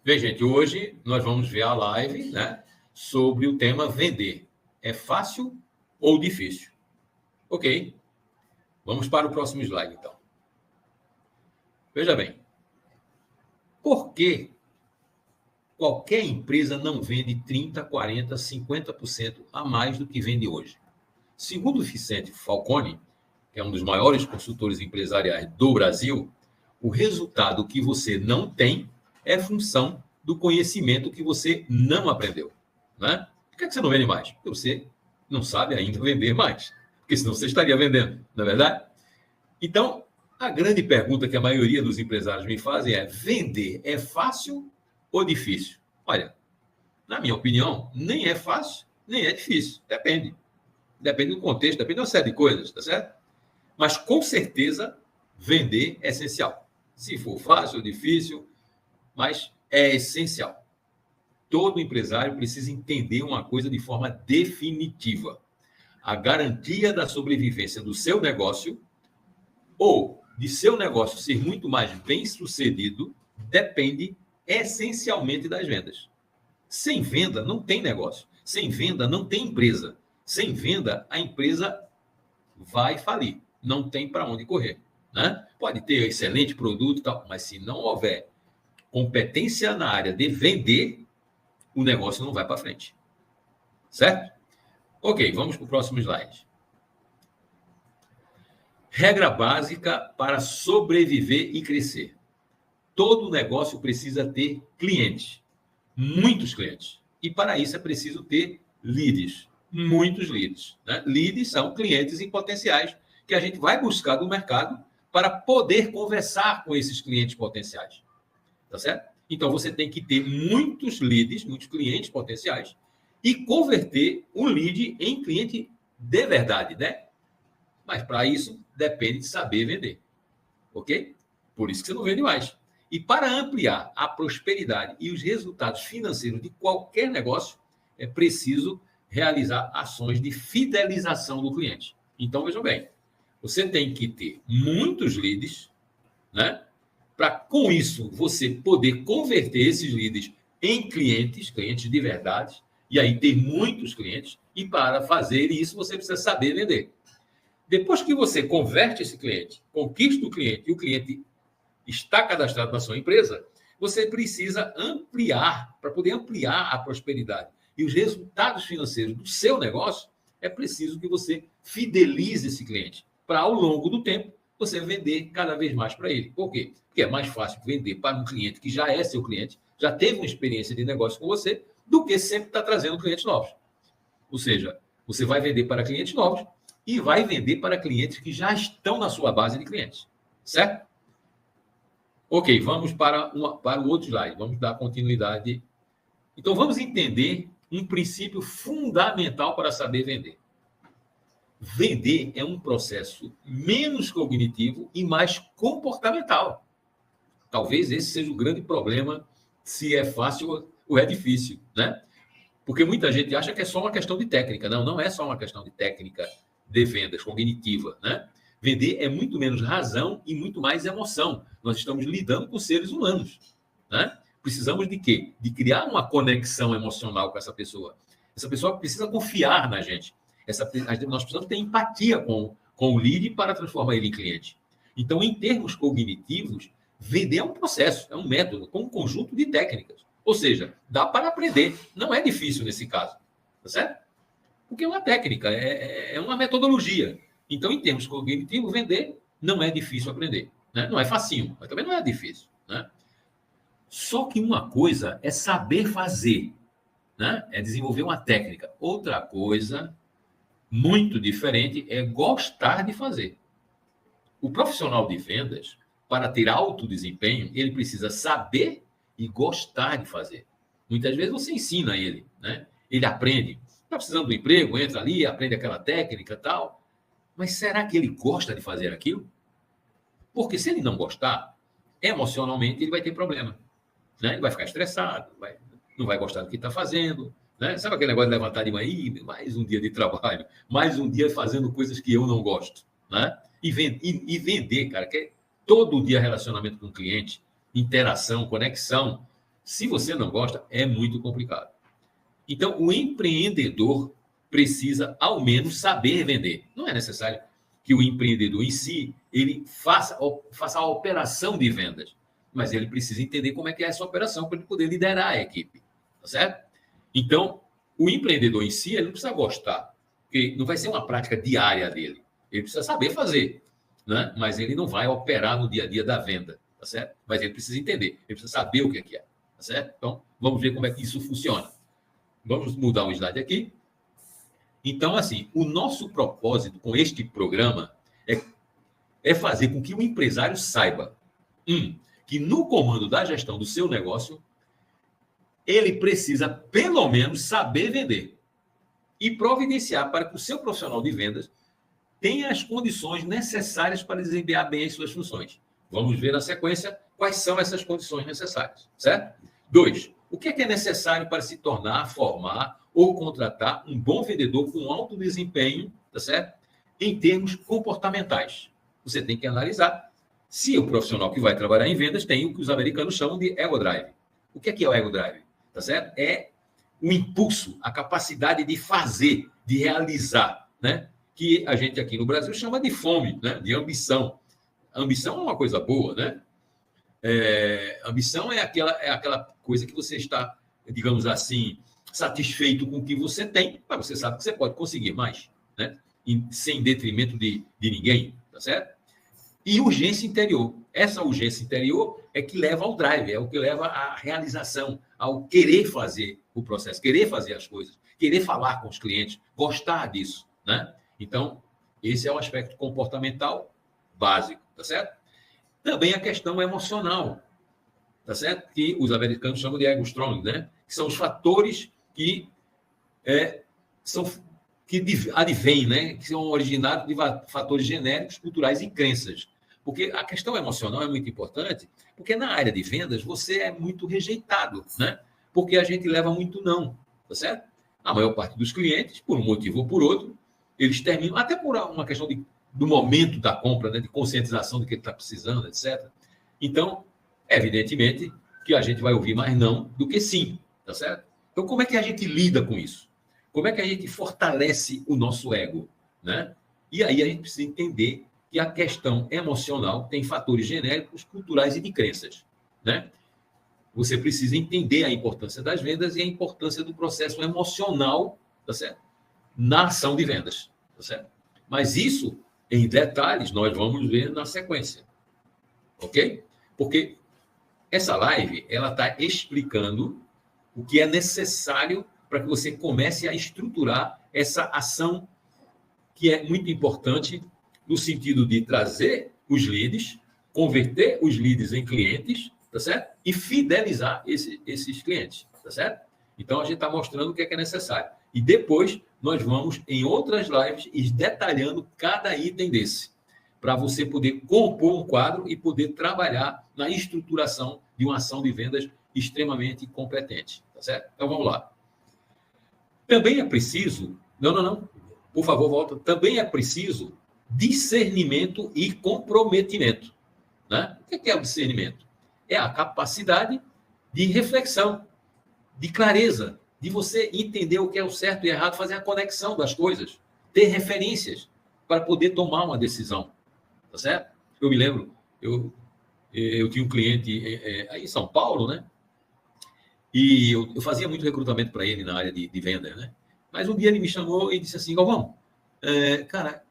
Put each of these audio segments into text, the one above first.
Bem, gente, hoje nós vamos ver a live, né, sobre o tema vender. É fácil ou difícil? Ok. Vamos para o próximo slide, então. Veja bem. Por que qualquer empresa não vende 30%, 40%, 50% a mais do que vende hoje? Segundo o Vicente Falcone, que é um dos maiores consultores empresariais do Brasil, o resultado que você não tem é função do conhecimento que você não aprendeu, né? Por que você não vende mais? Porque você não sabe ainda vender mais. Porque senão você estaria vendendo, não é verdade? Então, a grande pergunta que a maioria dos empresários me fazem é: vender é fácil ou difícil? Olha, na minha opinião, nem é fácil, nem é difícil. Depende. Depende do contexto, depende de uma série de coisas, tá certo? Mas, com certeza, vender é essencial. Se for fácil ou difícil, mas é essencial. Todo empresário precisa entender uma coisa de forma definitiva. A garantia da sobrevivência do seu negócio ou de seu negócio ser muito mais bem-sucedido depende essencialmente das vendas. Sem venda, não tem negócio. Sem venda, não tem empresa. Sem venda, a empresa vai falir. Não tem para onde correr, né? Pode ter excelente produto e tal, mas se não houver competência na área de vender, o negócio não vai para frente. Certo? Ok, vamos para o próximo slide. Regra básica para sobreviver e crescer. Todo negócio precisa ter clientes, muitos clientes. E para isso é preciso ter leads, muitos leads, né? Leads são clientes em potenciais que a gente vai buscar do mercado para poder conversar com esses clientes potenciais. Tá certo? Então, você tem que ter muitos leads, muitos clientes potenciais e converter um lead em cliente de verdade, né? Mas, para isso, depende de saber vender. Ok? Por isso que você não vende mais. E para ampliar a prosperidade e os resultados financeiros de qualquer negócio, é preciso realizar ações de fidelização do cliente. Então, vejam bem, você tem que ter muitos leads, né? Para, com isso, você poder converter esses leads em clientes, clientes de verdade, e aí ter muitos clientes, e para fazer isso, você precisa saber vender. Depois que você converte esse cliente, conquista o cliente, e o cliente está cadastrado na sua empresa, você precisa ampliar, para poder ampliar a prosperidade e os resultados financeiros do seu negócio, é preciso que você fidelize esse cliente, para, ao longo do tempo, você vender cada vez mais para ele. Por quê? Porque é mais fácil vender para um cliente que já é seu cliente, já teve uma experiência de negócio com você, do que sempre estar trazendo clientes novos. Ou seja, você vai vender para clientes novos e vai vender para clientes que já estão na sua base de clientes. Certo? Ok, vamos para o outro slide. Vamos dar continuidade. Então, vamos entender um princípio fundamental para saber vender. Vender é um processo menos cognitivo e mais comportamental. Talvez esse seja o grande problema, se é fácil ou é difícil, né? Porque muita gente acha que é só uma questão de técnica. Não, não é só uma questão de técnica de vendas cognitiva, né? Vender é muito menos razão e muito mais emoção. Nós estamos lidando com seres humanos, né? Precisamos de quê? De criar uma conexão emocional com essa pessoa. Essa pessoa precisa confiar na gente. Nós precisamos ter empatia com o lead para transformar ele em cliente. Então, em termos cognitivos, vender é um processo, é um método, com um conjunto de técnicas. Ou seja, dá para aprender. Não é difícil nesse caso. Tá certo? Porque é uma técnica, é uma metodologia. Então, em termos cognitivos, vender não é difícil aprender. Né? Não é facinho, mas também não é difícil. Né? Só que uma coisa é saber fazer, né? É desenvolver uma técnica. Outra coisa muito diferente é gostar de fazer. O profissional de vendas, para ter alto desempenho, ele precisa saber e gostar de fazer. Muitas vezes você ensina ele, né? Ele aprende. Está precisando do emprego, entra ali, aprende aquela técnica e tal. Mas será que ele gosta de fazer aquilo? Porque se ele não gostar, emocionalmente ele vai ter problema. Né? Ele vai ficar estressado, não vai gostar do que está fazendo. Né? Sabe aquele negócio de levantar de manhã? Mais um dia de trabalho, mais um dia fazendo coisas que eu não gosto. Né? E vender, cara, que é todo dia relacionamento com o cliente, interação, conexão. Se você não gosta, é muito complicado. Então, o empreendedor precisa, ao menos, saber vender. Não é necessário que o empreendedor em si ele faça a operação de vendas, mas ele precisa entender como é que é essa operação para ele poder liderar a equipe, tá certo? Então, o empreendedor em si, ele não precisa gostar, porque não vai ser uma prática diária dele. Ele precisa saber fazer, né? Mas ele não vai operar no dia a dia da venda, tá certo? Mas ele precisa entender, ele precisa saber o que é, tá certo? Então, vamos ver como é que isso funciona. Vamos mudar o slide aqui. Então, assim, o nosso propósito com este programa é fazer com que o empresário saiba, que no comando da gestão do seu negócio, ele precisa, pelo menos, saber vender e providenciar para que o seu profissional de vendas tenha as condições necessárias para desempenhar bem as suas funções. Vamos ver na sequência quais são essas condições necessárias, certo? 2. O que é necessário para se tornar, formar ou contratar um bom vendedor com alto desempenho, tá certo? Em termos comportamentais. Você tem que analisar se o profissional que vai trabalhar em vendas tem o que os americanos chamam de ego drive. O que é o ego drive? Tá certo? É o impulso, a capacidade de fazer, de realizar, né? Que a gente aqui no Brasil chama de fome, né? De ambição. A ambição é uma coisa boa, né? Ambição é aquela coisa que você está, digamos assim, satisfeito com o que você tem, mas você sabe que você pode conseguir mais, né? Sem detrimento de ninguém, tá certo? E urgência interior. Essa urgência interior é que leva ao drive, é o que leva à realização, ao querer fazer o processo, querer fazer as coisas, querer falar com os clientes, gostar disso, né? Então, esse é o aspecto comportamental básico, tá certo? Também a questão emocional, tá certo? Que os americanos chamam de ego strong, né? Que são os fatores que advêm, né? Que são originados de fatores genéricos, culturais e crenças. Porque a questão emocional é muito importante, porque na área de vendas você é muito rejeitado, né? Porque a gente leva muito não, tá certo? A maior parte dos clientes, por um motivo ou por outro, eles terminam, até por uma questão do momento da compra, né? De conscientização do que ele está precisando, etc. Então, evidentemente que a gente vai ouvir mais não do que sim, tá certo? Então, como é que a gente lida com isso? Como é que a gente fortalece o nosso ego, né? E aí a gente precisa entender que a questão emocional tem fatores genéricos, culturais e de crenças, né? Você precisa entender a importância das vendas e a importância do processo emocional, tá certo? Na ação de vendas, tá certo? Mas isso, em detalhes, nós vamos ver na sequência, ok? Porque essa live, ela está explicando o que é necessário para que você comece a estruturar essa ação que é muito importante no sentido de trazer os leads, converter os leads em clientes, tá certo? E fidelizar esses clientes, tá certo? Então, a gente está mostrando o que é necessário. E depois, nós vamos, em outras lives, ir detalhando cada item desse, para você poder compor um quadro e poder trabalhar na estruturação de uma ação de vendas extremamente competente, tá certo? Então, vamos lá. Também é preciso... Não. Por favor, volta. Também é preciso discernimento e comprometimento, né? O que é o discernimento? É a capacidade de reflexão, de clareza, de você entender o que é o certo e errado, fazer a conexão das coisas, ter referências para poder tomar uma decisão, tá certo? Eu me lembro, eu tinha um cliente aí em São Paulo, né? E eu fazia muito recrutamento para ele na área de venda, né? Mas um dia ele me chamou e disse assim, Galvão, cara,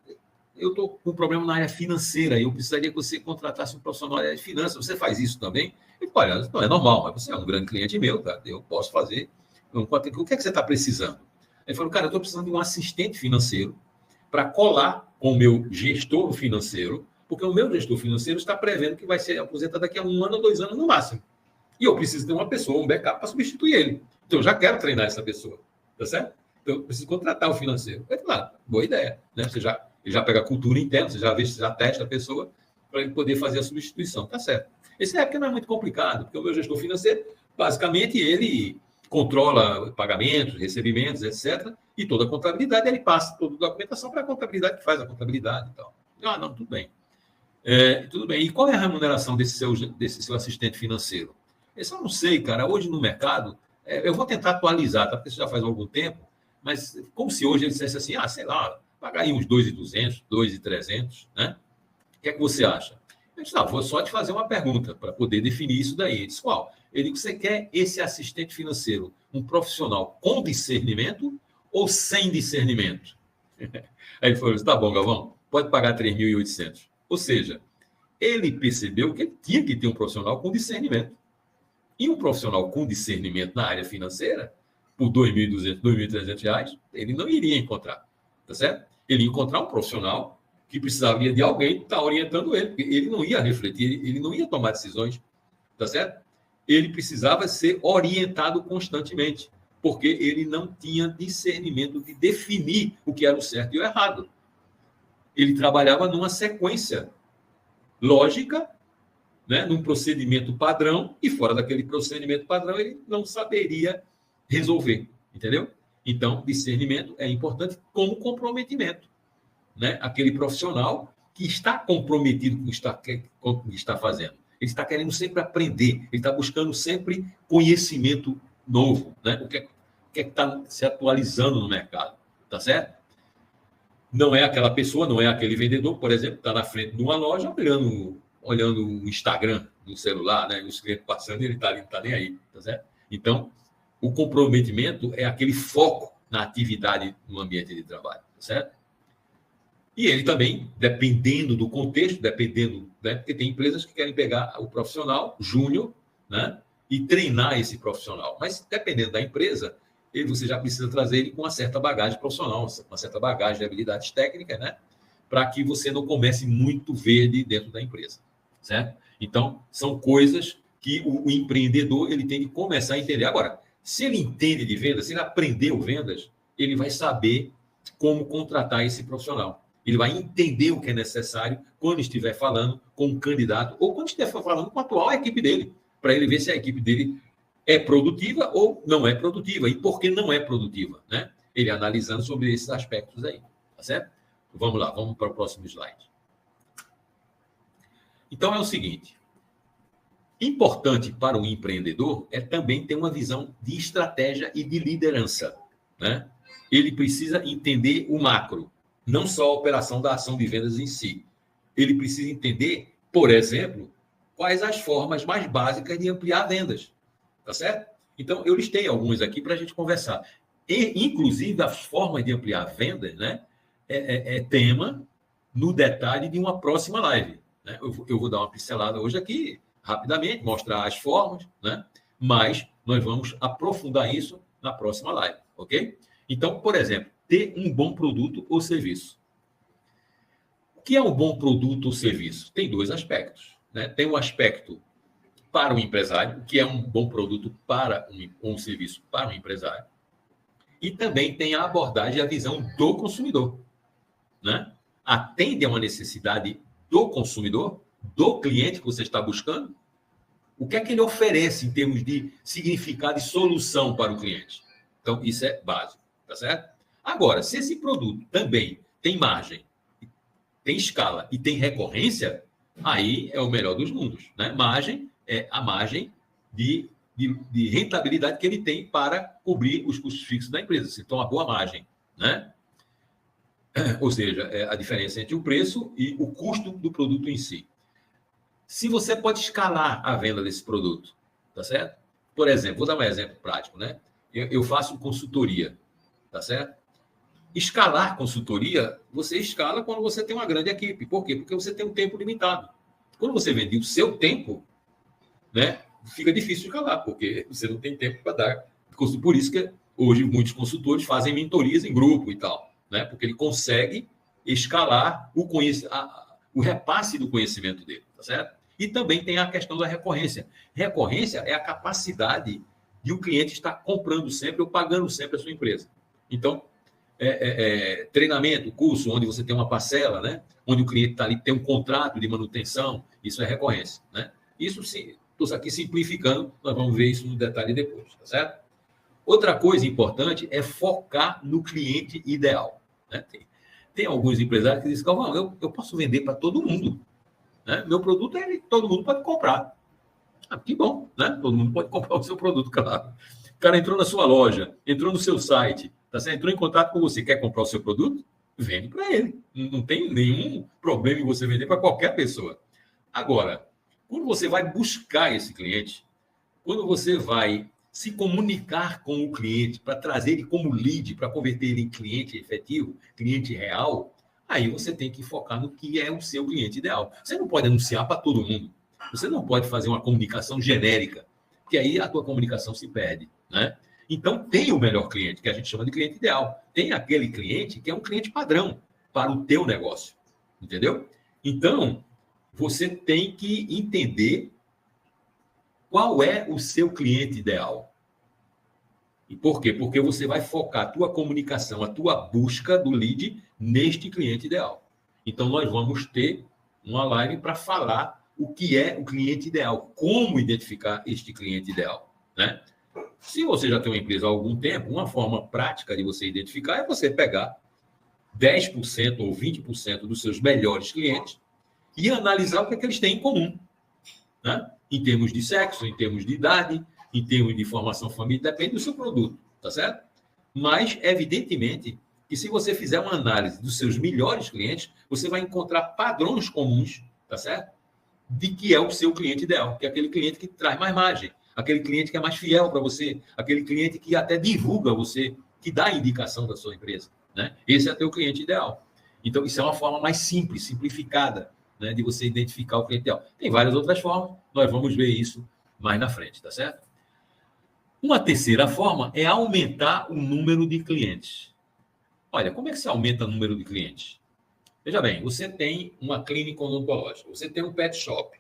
eu estou com um problema na área financeira e eu precisaria que você contratasse um profissional na área de finanças. Você faz isso também? Eu falei, olha, não é normal, mas você é um grande cliente meu, tá? Eu posso fazer. O que é que você está precisando? Ele falou, cara, eu estou precisando de um assistente financeiro para colar com o meu gestor financeiro, porque o meu gestor financeiro está prevendo que vai ser aposentado daqui a 1 ano ou 2 anos no máximo. E eu preciso ter uma pessoa, um backup para substituir ele. Então, eu já quero treinar essa pessoa, tá certo? Então, eu preciso contratar o financeiro. Eu falei, boa ideia, né? Ele já pega a cultura interna, você já vê, você já testa a pessoa para ele poder fazer a substituição. Tá certo. Esse porque não é muito complicado, porque o meu gestor financeiro, basicamente, ele controla pagamentos, recebimentos, etc. E toda a contabilidade, ele passa toda a documentação para a contabilidade que faz a contabilidade e tal. Não, tudo bem. Tudo bem. E qual é a remuneração desse seu assistente financeiro? Eu só não sei, cara, hoje no mercado, eu vou tentar atualizar, tá? Porque isso já faz algum tempo, mas como se hoje ele dissesse assim, sei lá, pagar aí uns 2.200, 2.300, né? O que é que você acha? Eu disse, vou só te fazer uma pergunta para poder definir isso daí. Ele disse, qual? Ele disse, você quer esse assistente financeiro, um profissional com discernimento ou sem discernimento? Aí ele falou, tá bom, Galvão, pode pagar 3.800. Ou seja, ele percebeu que ele tinha que ter um profissional com discernimento. E um profissional com discernimento na área financeira, por 2.200, 2.300 reais, ele não iria encontrar, tá certo? Ele ia encontrar um profissional que precisaria de alguém que está orientando ele, porque ele não ia refletir, ele não ia tomar decisões, tá certo? Ele precisava ser orientado constantemente, porque ele não tinha discernimento de definir o que era o certo e o errado. Ele trabalhava numa sequência lógica, né, num procedimento padrão, e fora daquele procedimento padrão ele não saberia resolver, entendeu? Então, discernimento é importante como comprometimento, né? Aquele profissional que está comprometido com o que está fazendo. Ele está querendo sempre aprender, ele está buscando sempre conhecimento novo, né? O que é que está se atualizando no mercado, tá certo? Não é aquela pessoa, não é aquele vendedor, por exemplo, que está na frente de uma loja olhando o Instagram no celular, né? Os clientes passando e ele está ali, não está nem aí, tá certo? Então, o comprometimento é aquele foco na atividade no ambiente de trabalho, tá certo? E ele também, dependendo do contexto, né? Porque tem empresas que querem pegar o profissional júnior, né? E treinar esse profissional. Mas, dependendo da empresa, você já precisa trazer ele com uma certa bagagem profissional, uma certa bagagem de habilidades técnicas, né? Para que você não comece muito verde dentro da empresa, certo? Então, são coisas que o empreendedor ele tem que começar a entender. Agora, se ele entende de vendas, se ele aprendeu vendas, ele vai saber como contratar esse profissional. Ele vai entender o que é necessário quando estiver falando com um candidato ou quando estiver falando com a atual equipe dele, para ele ver se a equipe dele é produtiva ou não é produtiva e por que não é produtiva, né? Ele analisando sobre esses aspectos aí, tá certo? Vamos lá, vamos para o próximo slide. Então é o seguinte, importante para o empreendedor é também ter uma visão de estratégia e de liderança, né? Ele precisa entender o macro, não só a operação da ação de vendas em si. Ele precisa entender, por exemplo, quais as formas mais básicas de ampliar vendas, tá certo? Então, eu listei alguns aqui para a gente conversar. E, inclusive, as formas de ampliar vendas, né, é tema no detalhe de uma próxima live, né? Eu vou dar uma pincelada hoje aqui, rapidamente, mostrar as formas, né? Mas nós vamos aprofundar isso na próxima live, ok? Então, por exemplo, ter um bom produto ou serviço. O que é um bom produto ou serviço? Tem dois aspectos, né? Tem um aspecto para o empresário, que é um bom produto para um serviço para o empresário. E também tem a abordagem e a visão do consumidor, né? Atende a uma necessidade do consumidor, do cliente que você está buscando. O que é que ele oferece em termos de significado e solução para o cliente? Então, isso é básico, tá certo? Agora, se esse produto também tem margem, tem escala e tem recorrência, aí é o melhor dos mundos, né? Margem é a margem de rentabilidade que ele tem para cobrir os custos fixos da empresa. Então, uma boa margem, né? Ou seja, é a diferença entre o preço e o custo do produto em si. Se você pode escalar a venda desse produto, tá certo? Por exemplo, vou dar um exemplo prático, né? Eu faço consultoria, tá certo? Escalar consultoria, você escala quando você tem uma grande equipe. Por quê? Porque você tem um tempo limitado. Quando você vende o seu tempo, né, fica difícil escalar, porque você não tem tempo para dar. Por isso que hoje muitos consultores fazem mentorias em grupo e tal, né? Porque ele consegue escalar o repasse do conhecimento dele, tá certo? E também tem a questão da recorrência. Recorrência é a capacidade de o cliente estar comprando sempre ou pagando sempre a sua empresa. Então, treinamento, curso, onde você tem uma parcela, né? Onde o cliente está ali, tem um contrato de manutenção, isso é recorrência, né? Isso sim, estou aqui simplificando, nós vamos ver isso no detalhe depois, tá certo? Outra coisa importante é focar no cliente ideal, né? Tem alguns empresários que dizem, Galvão, eu posso vender para todo mundo, né? Meu produto todo mundo pode comprar. Que bom, né? Todo mundo pode comprar o seu produto, claro. O cara entrou na sua loja, entrou no seu site, tá certo? Entrou em contato com você, quer comprar o seu produto? Vende para ele. Não tem nenhum problema em você vender para qualquer pessoa. Agora, quando você vai buscar esse cliente, quando você vai se comunicar com o cliente para trazer ele como lead, para converter ele em cliente efetivo, cliente real, aí você tem que focar no que é o seu cliente ideal. Você não pode anunciar para todo mundo. Você não pode fazer uma comunicação genérica, porque aí a tua comunicação se perde, né? Então, tem o melhor cliente, que a gente chama de cliente ideal. Tem aquele cliente que é um cliente padrão para o teu negócio, entendeu? Então, você tem que entender qual é o seu cliente ideal. E por quê? Porque você vai focar a tua comunicação, a tua busca do lead neste cliente ideal. Então, nós vamos ter uma live para falar o que é o cliente ideal, como identificar este cliente ideal, né? Se você já tem uma empresa há algum tempo, uma forma prática de você identificar é você pegar 10% ou 20% dos seus melhores clientes e analisar o que é que eles têm em comum, né? Em termos de sexo, em termos de idade, em termos de formação família, depende do seu produto, tá certo? Mas, evidentemente, que se você fizer uma análise dos seus melhores clientes, você vai encontrar padrões comuns, tá certo? De que é o seu cliente ideal, que é aquele cliente que traz mais margem, aquele cliente que é mais fiel para você, aquele cliente que até divulga você, que dá a indicação da sua empresa, né? Esse é o teu cliente ideal. Então, isso é uma forma mais simples, simplificada, né, de você identificar o cliente ideal. Tem várias outras formas, nós vamos ver isso mais na frente, tá certo? Uma terceira forma é aumentar o número de clientes. Olha, como é que se aumenta o número de clientes? Veja bem, você tem uma clínica odontológica, você tem um pet shop,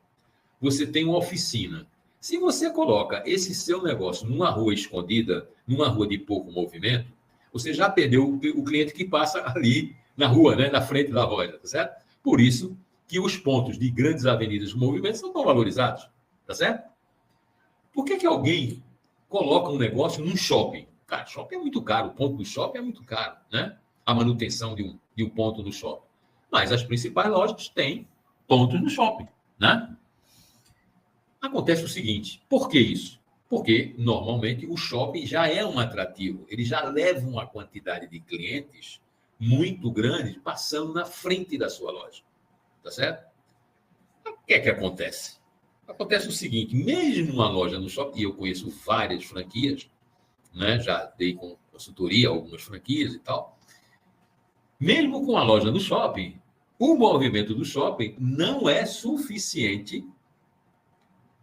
você tem uma oficina. Se você coloca esse seu negócio numa rua escondida, numa rua de pouco movimento, você já perdeu o cliente que passa ali na rua, né, na frente da loja, tá certo? Por isso que os pontos de grandes avenidas de movimento são tão valorizados, tá certo? Por que alguém coloca um negócio num shopping? Cara, shopping é muito caro, o ponto do shopping é muito caro, né? A manutenção de um ponto no shopping. Mas as principais lojas têm pontos no shopping, né? Acontece o seguinte, por que isso? Porque, normalmente, o shopping já é um atrativo, ele já leva uma quantidade de clientes muito grande passando na frente da sua loja, tá certo? O que é que acontece? Acontece o seguinte, mesmo uma loja no shopping, e eu conheço várias franquias, né? Já dei com consultoria algumas franquias e tal, mesmo com a loja no shopping, o movimento do shopping não é suficiente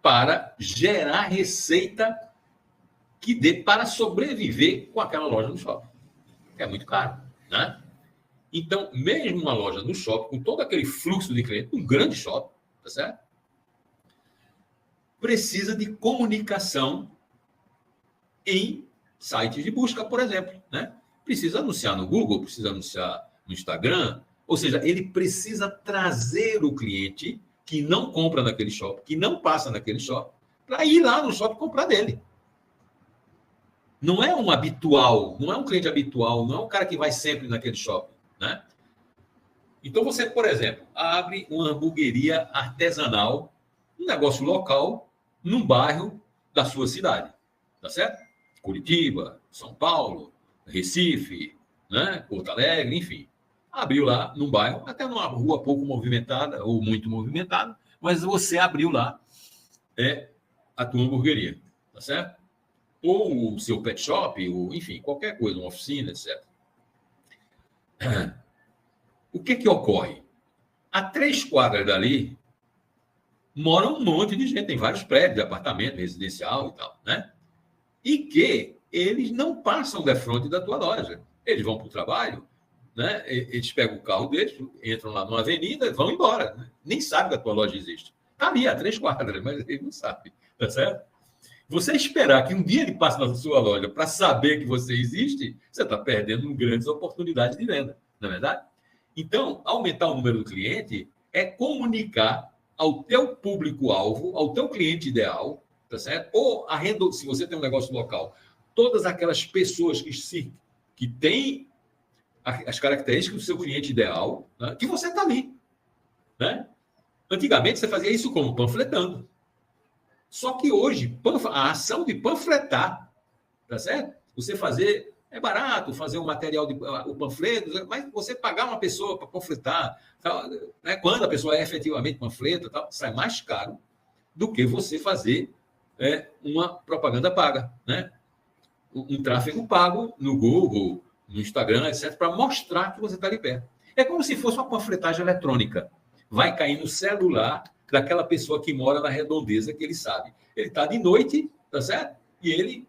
para gerar receita que dê para sobreviver com aquela loja no shopping. É muito caro, né? Então, mesmo uma loja no shopping, com todo aquele fluxo de clientes, um grande shopping, tá certo? Precisa de comunicação em sites de busca, por exemplo, né? Precisa anunciar no Google, precisa anunciar no Instagram, ou seja, ele precisa trazer o cliente que não compra naquele shopping, que não passa naquele shopping, para ir lá no shopping comprar dele. Não é um habitual, não é um cliente habitual, não é um cara que vai sempre naquele shopping, né? Então você, por exemplo, abre uma hamburgueria artesanal, um negócio local, num bairro da sua cidade, tá certo? Curitiba, São Paulo, Recife, né? Porto Alegre, enfim. Abriu lá num bairro, até numa rua pouco movimentada ou muito movimentada, mas você abriu lá a tua hamburgueria, tá certo? Ou o seu pet shop, ou, enfim, qualquer coisa, uma oficina, etc. O que ocorre? A 3 quadras dali mora um monte de gente, tem vários prédios, apartamento, residencial e tal, né? E que eles não passam de frente da tua loja. Eles vão para o trabalho, né? Eles pegam o carro deles, entram lá numa avenida e vão embora. Né? Nem sabe que a tua loja existe. Está ali a 3 quadras, mas ele não sabe, tá certo? Você esperar que um dia ele passe na sua loja para saber que você existe, você está perdendo grandes oportunidades de venda, não é verdade? Então, aumentar o número do cliente é comunicar ao teu público-alvo, ao teu cliente ideal, tá certo? Ou se você tem um negócio local, todas aquelas pessoas que têm as características do seu cliente ideal, né? Que você está ali, né? Antigamente, você fazia isso como? Panfletando. Só que hoje, a ação de panfletar, tá certo? Você fazer, é barato fazer um material, o panfleto, mas você pagar uma pessoa para panfletar, tal, né? Quando a pessoa é efetivamente panfleta, tal, sai mais caro do que você fazer uma propaganda paga, né? Um tráfego pago no Google, no Instagram, etc., para mostrar que você está ali perto. É como se fosse uma panfletagem eletrônica. Vai cair no celular daquela pessoa que mora na redondeza, que ele sabe. Ele está de noite, tá certo? E ele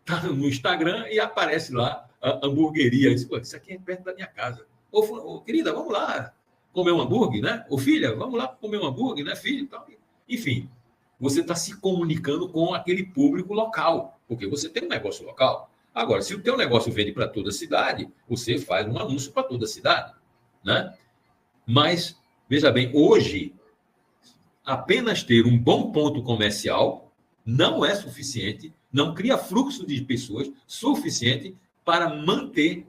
está no Instagram e aparece lá a hamburgueria. Ele diz, pô, isso aqui é perto da minha casa. Ô, querida, vamos lá comer um hambúrguer, né? Ô, filha, vamos lá comer um hambúrguer, né, filho? Enfim, você está se comunicando com aquele público local, porque você tem um negócio local. Agora, se o teu negócio vende para toda a cidade, você faz um anúncio para toda a cidade, né? Mas, veja bem, hoje, apenas ter um bom ponto comercial não é suficiente, não cria fluxo de pessoas suficiente para manter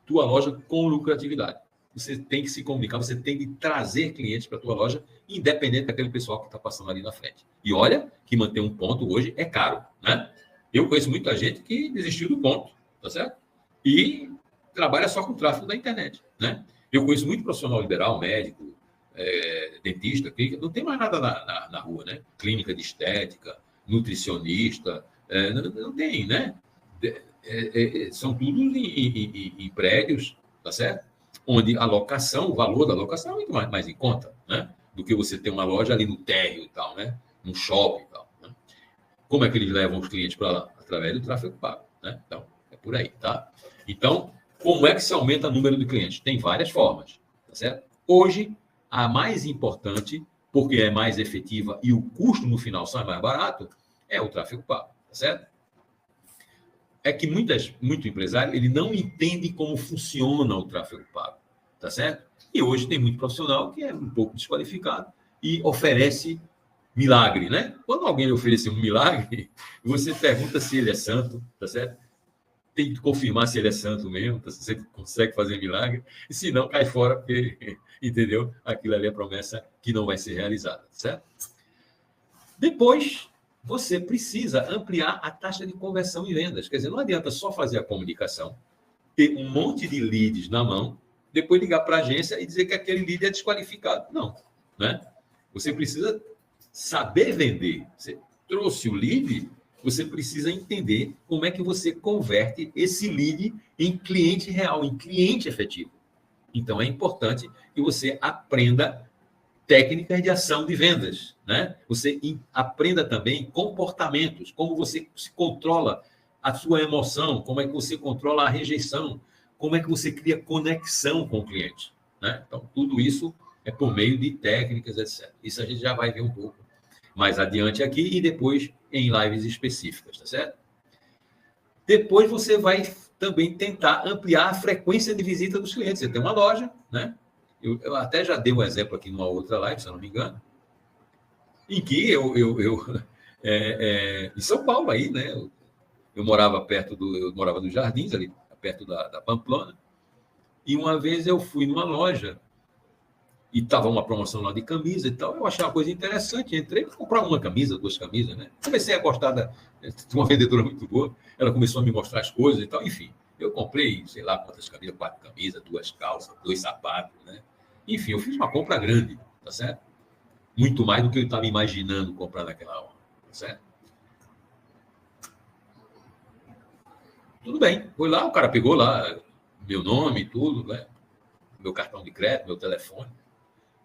tua loja com lucratividade. Você tem que se comunicar, você tem que trazer clientes para a tua loja, independente daquele pessoal que está passando ali na frente. E olha que manter um ponto hoje é caro, né? Eu conheço muita gente que desistiu do ponto, tá certo? E trabalha só com tráfego da internet, né? Eu conheço muito profissional liberal, médico, dentista, clínica, não tem mais nada na rua, né? Clínica de estética, nutricionista, não tem, né? São tudo em prédios, tá certo? Onde a locação, o valor da locação é muito mais em conta, né? Do que você ter uma loja ali no térreo e tal, né? No shopping e tal, né? Como é que eles levam os clientes para lá? Através do tráfego pago, né? Então, é por aí, tá? Então, como é que se aumenta o número de clientes? Tem várias formas, tá certo? Hoje, a mais importante, porque é mais efetiva e o custo no final sai mais barato, é o tráfego pago, tá certo? É que muito empresário, ele não entende como funciona o tráfego pago, tá certo? E hoje tem muito profissional que é um pouco desqualificado e oferece milagre, né? Quando alguém lhe oferecer um milagre, você pergunta se ele é santo, tá certo? Tem que confirmar se ele é santo mesmo, tá? Se você consegue fazer milagre, e se não, cai fora, porque, entendeu? Aquilo ali é promessa que não vai ser realizada, tá certo? Depois, você precisa ampliar a taxa de conversão em vendas. Quer dizer, não adianta só fazer a comunicação, ter um monte de leads na mão, depois ligar para a agência e dizer que aquele lead é desqualificado. Não, né? Você precisa saber vender. Você trouxe o lead, você precisa entender como é que você converte esse lead em cliente real, em cliente efetivo. Então, é importante que você aprenda técnicas de ação de vendas, né? Você aprenda também comportamentos, como você se controla a sua emoção, como é que você controla a rejeição, como é que você cria conexão com o cliente, né? Então, tudo isso é por meio de técnicas, etc. Isso a gente já vai ver um pouco mais adiante aqui e depois em lives específicas, tá certo? Depois você vai também tentar ampliar a frequência de visita dos clientes. Você tem uma loja, né? Eu até já dei um exemplo aqui numa outra live, se eu não me engano, em que em São Paulo aí, né? Eu morava nos Jardins, ali perto da Pamplona, e uma vez eu fui numa loja e estava uma promoção lá de camisa e tal, eu achei uma coisa interessante, entrei para comprar uma camisa, 2 camisas, né? Comecei a gostar de uma vendedora muito boa, ela começou a me mostrar as coisas e tal, enfim, eu comprei, sei lá quantas camisas, 4 camisas, 2 calças, 2 sapatos, né? Enfim, eu fiz uma compra grande, tá certo? Muito mais do que eu estava imaginando comprar naquela hora, tá certo? Tudo bem, foi lá, o cara pegou lá meu nome e tudo, né? Meu cartão de crédito, meu telefone.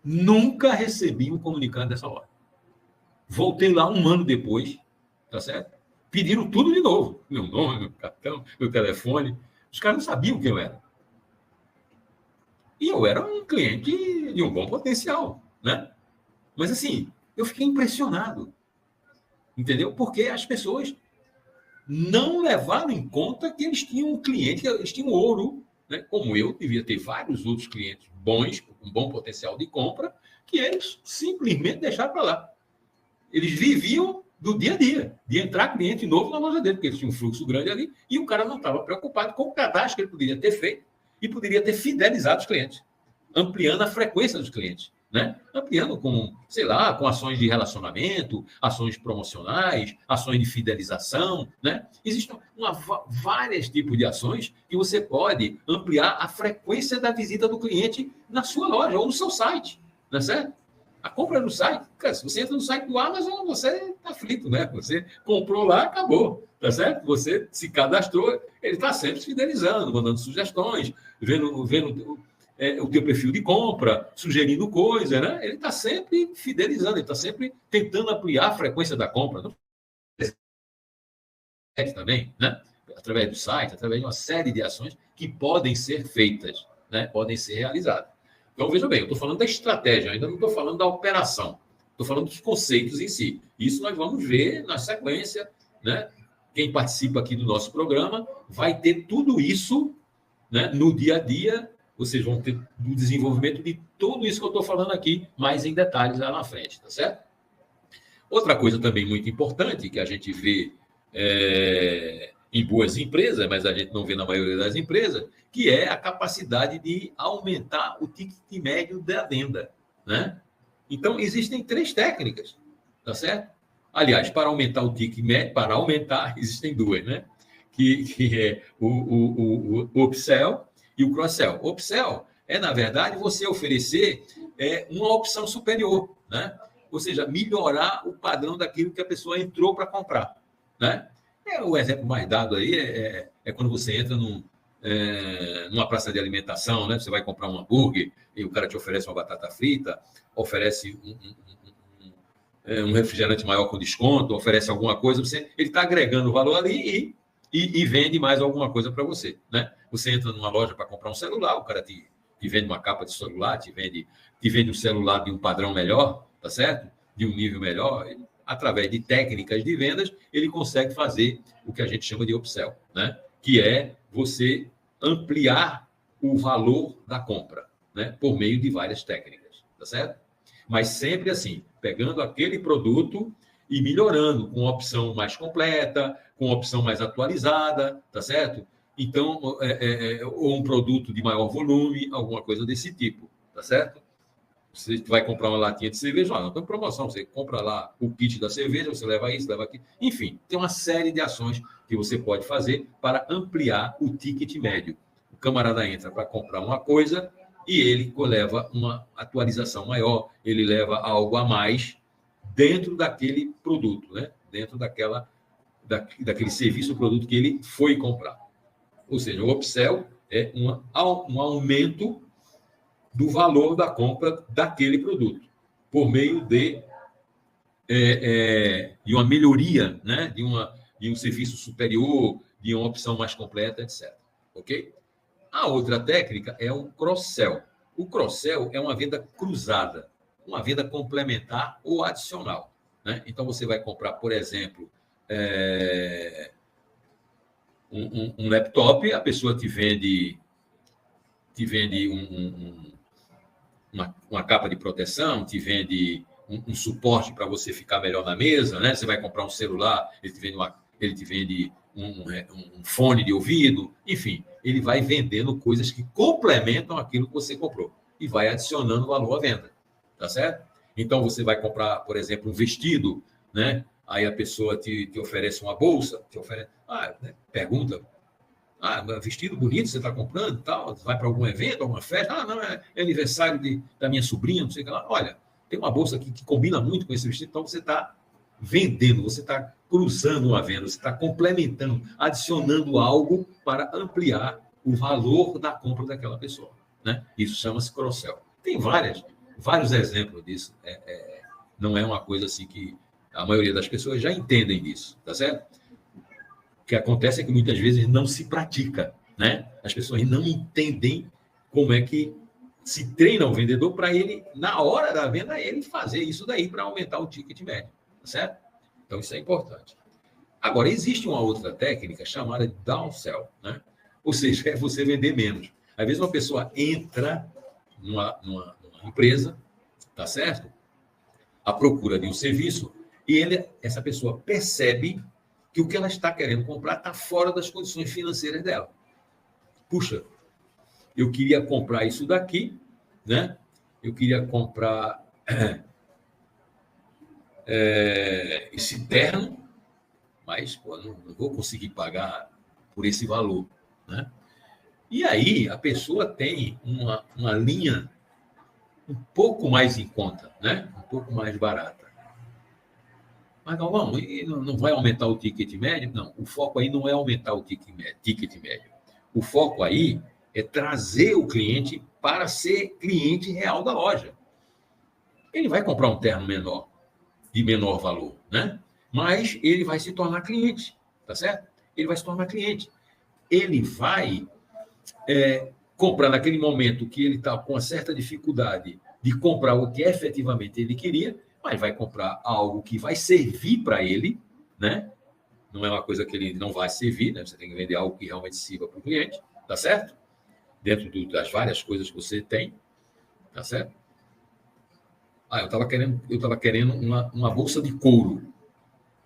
Nunca recebi um comunicado dessa hora. Voltei lá um ano depois, tá certo? Pediram tudo de novo. Meu nome, meu cartão, meu telefone. Os caras não sabiam quem eu era. E eu era um cliente de um bom potencial, né? Mas assim, eu fiquei impressionado. Entendeu? Porque as pessoas não levaram em conta que eles tinham um cliente, que eles tinham ouro, né? Como eu, devia ter vários outros clientes bons, com bom potencial de compra, que eles simplesmente deixaram para lá. Eles viviam do dia a dia, de entrar cliente novo na loja dele, porque eles tinham um fluxo grande ali, e o cara não estava preocupado com o cadastro que ele poderia ter feito e poderia ter fidelizado os clientes, ampliando a frequência dos clientes. né? Ampliando com, sei lá, com ações de relacionamento, ações promocionais, ações de fidelização, né? Existem vários tipos de ações que você pode ampliar a frequência da visita do cliente na sua loja ou no seu site, não é certo? A compra no site, cara, se você entra no site do Amazon, você está frito, né? Você comprou lá, acabou, tá certo? Você se cadastrou, ele está sempre se fidelizando, mandando sugestões, vendo o teu perfil de compra, sugerindo coisa, né? Ele está sempre fidelizando, ele está sempre tentando ampliar a frequência da compra. Não? Também, né? Através do site, através de uma série de ações que podem ser feitas, né? Podem ser realizadas. Então, veja bem, eu estou falando da estratégia, ainda não estou falando da operação. Estou falando dos conceitos em si. Isso nós vamos ver na sequência, né? Quem participa aqui do nosso programa vai ter tudo isso, né, no dia a dia. Vocês vão ter o desenvolvimento de tudo isso que eu estou falando aqui, mais em detalhes lá na frente, tá certo? Outra coisa também muito importante que a gente vê em boas empresas, mas a gente não vê na maioria das empresas, que é a capacidade de aumentar o ticket médio da venda, né? Então, existem 3 técnicas, tá certo? Aliás, para aumentar o ticket médio, para aumentar, existem 2, né? Que é o upsell e o cross-sell. O upsell é, na verdade, você oferecer uma opção superior, né? Ou seja, melhorar o padrão daquilo que a pessoa entrou para comprar, né? O exemplo mais dado aí é quando você entra numa praça de alimentação, né? Você vai comprar um hambúrguer e o cara te oferece uma batata frita, oferece um refrigerante maior com desconto, oferece alguma coisa, ele está agregando valor ali e vende mais alguma coisa para você, né? Você entra numa loja para comprar um celular, o cara te vende uma capa de celular, te vende um celular de um padrão melhor, tá certo? De um nível melhor. Através de técnicas de vendas, ele consegue fazer o que a gente chama de upsell, né? Que é você ampliar o valor da compra, né? Por meio de várias técnicas, tá certo? Mas sempre assim, pegando aquele produto e melhorando com opção mais completa, com opção mais atualizada, tá certo? Então, ou um produto de maior volume, alguma coisa desse tipo, tá certo? Você vai comprar uma latinha de cerveja, não tem promoção, você compra lá o kit da cerveja, você leva isso, leva aquilo. Enfim, tem uma série de ações que você pode fazer para ampliar o ticket médio. O camarada entra para comprar uma coisa e ele leva uma atualização maior, ele leva algo a mais dentro daquele produto, né? Dentro daquele serviço ou produto que ele foi comprar. Ou seja, o upsell é um aumento do valor da compra daquele produto, por meio de uma melhoria, né? de um serviço superior, de uma opção mais completa, etc. Ok? A outra técnica é o cross-sell. O cross-sell é uma venda cruzada, uma venda complementar ou adicional, né? Então, você vai comprar, por exemplo, um laptop, a pessoa te vende uma capa de proteção, te vende um suporte para você ficar melhor na mesa, né? Você vai comprar um celular, ele te vende um fone de ouvido, enfim, ele vai vendendo coisas que complementam aquilo que você comprou e vai adicionando valor à venda, tá certo? Então, você vai comprar, por exemplo, um vestido, né? Aí a pessoa te oferece uma bolsa, né? Pergunta, vestido bonito você está comprando, tal, vai para algum evento, alguma festa, não, é aniversário da minha sobrinha, não sei o que lá. Olha, tem uma bolsa aqui que combina muito com esse vestido, então você está vendendo, você está cruzando uma venda, você está complementando, adicionando algo para ampliar o valor da compra daquela pessoa, né? Isso chama-se cross-sell. Tem vários exemplos disso. Não é uma coisa assim que a maioria das pessoas já entendem disso, tá certo? O que acontece é que muitas vezes não se pratica, né? As pessoas não entendem como é que se treina o vendedor para ele, na hora da venda, ele fazer isso daí para aumentar o ticket médio, tá certo? Então, isso é importante. Agora, existe uma outra técnica chamada de downsell, né? Ou seja, é você vender menos. Às vezes, uma pessoa entra numa empresa, tá certo? À procura de um serviço, e essa pessoa percebe que o que ela está querendo comprar está fora das condições financeiras dela. Puxa, eu queria comprar isso daqui, né? eu queria comprar esse terno, mas pô, não vou conseguir pagar por esse valor, né? E aí a pessoa tem uma linha um pouco mais em conta, né? Um pouco mais barata. Mas, Galvão, não vai aumentar o ticket médio? Não, o foco aí não é aumentar o ticket médio. O foco aí é trazer o cliente para ser cliente real da loja. Ele vai comprar um terno menor, de menor valor, né? Mas ele vai se tornar cliente, tá certo? Ele vai se tornar cliente. Ele vai comprar naquele momento que ele está com uma certa dificuldade de comprar o que efetivamente ele queria, mas vai comprar algo que vai servir para ele, né? Não é uma coisa que ele não vai servir, né? Você tem que vender algo que realmente sirva para o cliente, tá certo? Dentro das várias coisas que você tem, tá certo? Eu estava querendo uma bolsa de couro.